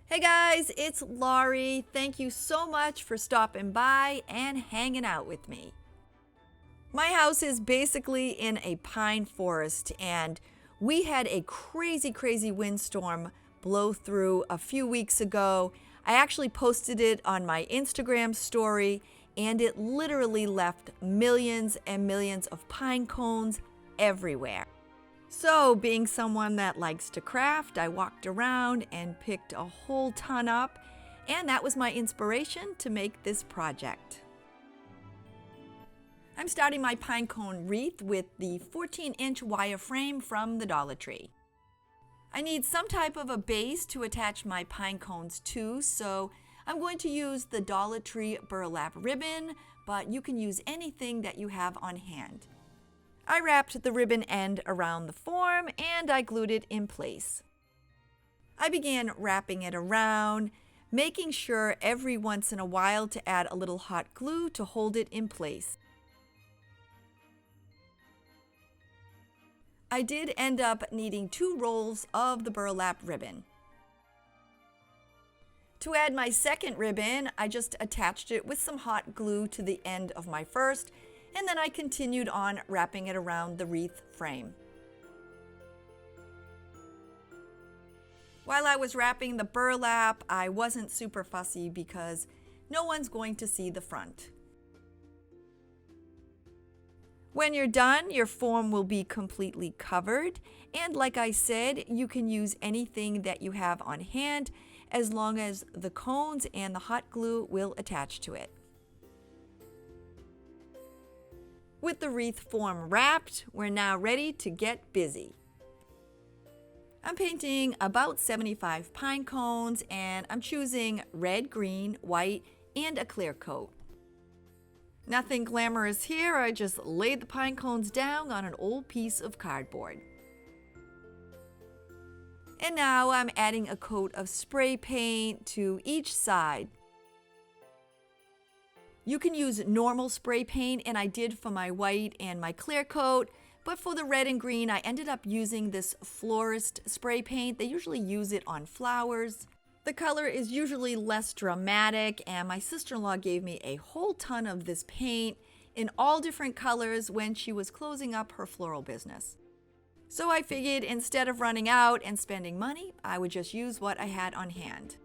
Hey guys, it's Laurie. Thank you so much for stopping by and hanging out with me. My house is basically in a pine forest, and we had a crazy windstorm blow through a few weeks ago. I actually posted it on my Instagram story, and it literally left millions and millions of pine cones everywhere. So, being someone that likes to craft, I walked around and picked a whole ton up, and that was my inspiration to make this project. I'm starting my pine cone wreath with the 14-inch wire frame from the Dollar Tree. I need some type of a base to attach my pine cones to, so I'm going to use the Dollar Tree burlap ribbon, but you can use anything that you have on hand. I wrapped the ribbon end around the form and I glued it in place. I began wrapping it around, making sure every once in a while to add a little hot glue to hold it in place. I did end up needing 2 rolls of the burlap ribbon. To add my second ribbon, I just attached it with some hot glue to the end of my first, and then I continued on wrapping it around the wreath frame. While I was wrapping the burlap, I wasn't super fussy because no one's going to see the front. When you're done, your form will be completely covered, and like I said, you can use anything that you have on hand as long as the cones and the hot glue will attach to it. With the wreath form wrapped, we're now ready to get busy. I'm painting about 75 pine cones, and I'm choosing red, green, white, and a clear coat. Nothing glamorous here, I just laid the pine cones down on an old piece of cardboard. And now I'm adding a coat of spray paint to each side. You can use normal spray paint, and I did for my white and my clear coat, but for the red and green, I ended up using this florist spray paint. They usually use it on flowers. The color is usually less dramatic, and my sister-in-law gave me a whole ton of this paint in all different colors when she was closing up her floral business. So I figured instead of running out and spending money, I would just use what I had on hand.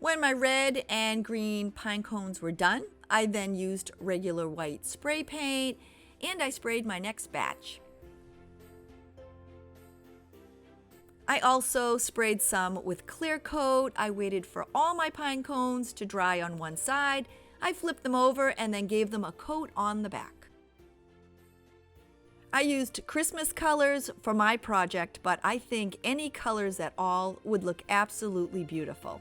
When my red and green pine cones were done, I then used regular white spray paint, and I sprayed my next batch. I also sprayed some with clear coat. I waited for all my pine cones to dry on one side. I flipped them over and then gave them a coat on the back. I used Christmas colors for my project, but I think any colors at all would look absolutely beautiful.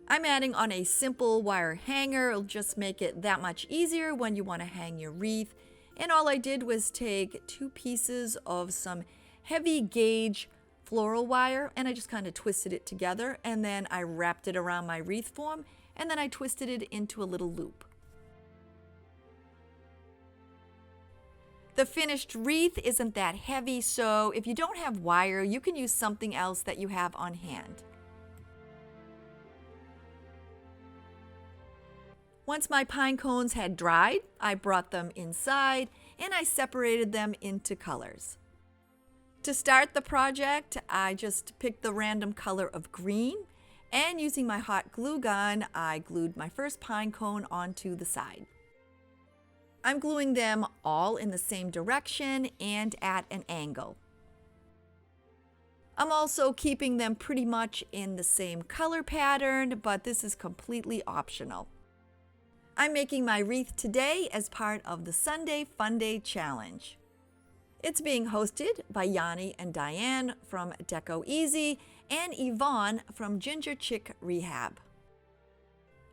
I'm adding on a simple wire hanger. It'll just make it that much easier when you want to hang your wreath. And all I did was take 2 pieces of some heavy gauge floral wire, and I just kind of twisted it together, and then I wrapped it around my wreath form, and then I twisted it into a little loop. The finished wreath isn't that heavy, so if you don't have wire, you can use something else that you have on hand. Once my pine cones had dried, I brought them inside and I separated them into colors. To start the project, I just picked the random color of green, and using my hot glue gun, I glued my first pine cone onto the side. I'm gluing them all in the same direction and at an angle. I'm also keeping them pretty much in the same color pattern, but this is completely optional. I'm making my wreath today as part of the Sunday Funday challenge. It's being hosted by Janny and Dyanne from Deco and Yvonne from Ginger Chick Rehab.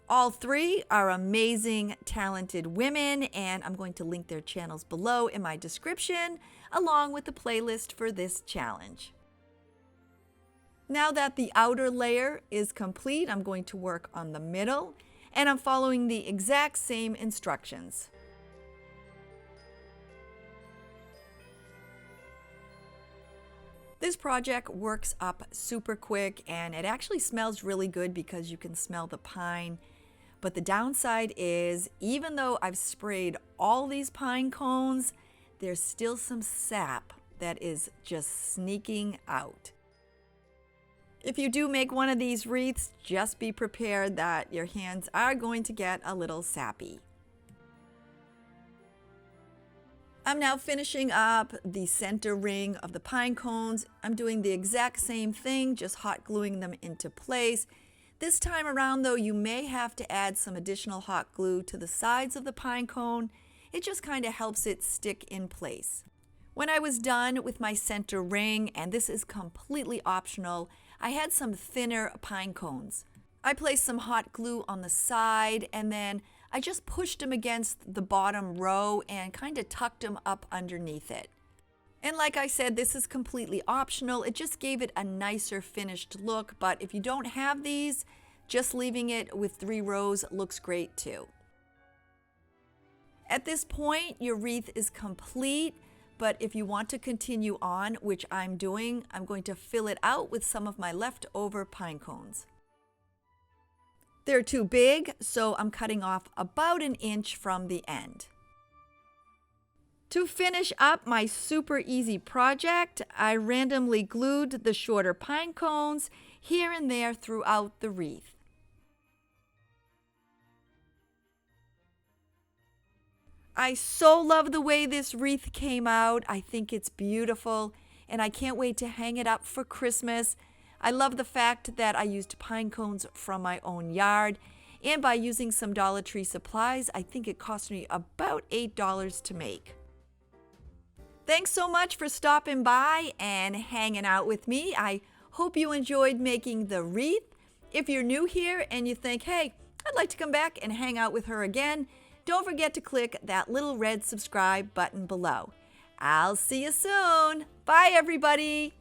All 3 are amazing, talented women, and I'm going to link their channels below in my description, along with the playlist for this challenge. Now that the outer layer is complete, I'm going to work on the middle, and I'm following the exact same instructions. This project works up super quick and it actually smells really good because you can smell the pine. But the downside is, even though I've sprayed all these pine cones, there's still some sap that is just sneaking out. If you do make one of these wreaths, just be prepared that your hands are going to get a little sappy. I'm now finishing up the center ring of the pine cones. I'm doing the exact same thing, just hot gluing them into place. This time around though, you may have to add some additional hot glue to the sides of the pine cone. It just kind of helps it stick in place. When I was done with my center ring, and this is completely optional, I had some thinner pine cones. I placed some hot glue on the side and then I just pushed them against the bottom row and kind of tucked them up underneath it. And like I said, this is completely optional. It just gave it a nicer finished look, but if you don't have these, just leaving it with 3 rows looks great too. At this point, your wreath is complete, but if you want to continue on, which I'm doing, I'm going to fill it out with some of my leftover pine cones. They're too big, so I'm cutting off about 1 inch from the end. To finish up my super easy project, I randomly glued the shorter pine cones here and there throughout the wreath. I so love the way this wreath came out. I think it's beautiful and I can't wait to hang it up for Christmas. I love the fact that I used pine cones from my own yard, and by using some Dollar Tree supplies, I think it cost me about $8 to make. Thanks so much for stopping by and hanging out with me. I hope you enjoyed making the wreath. If you're new here and you think, hey, I'd like to come back and hang out with her again, don't forget to click that little red subscribe button below. I'll see you soon. Bye, everybody.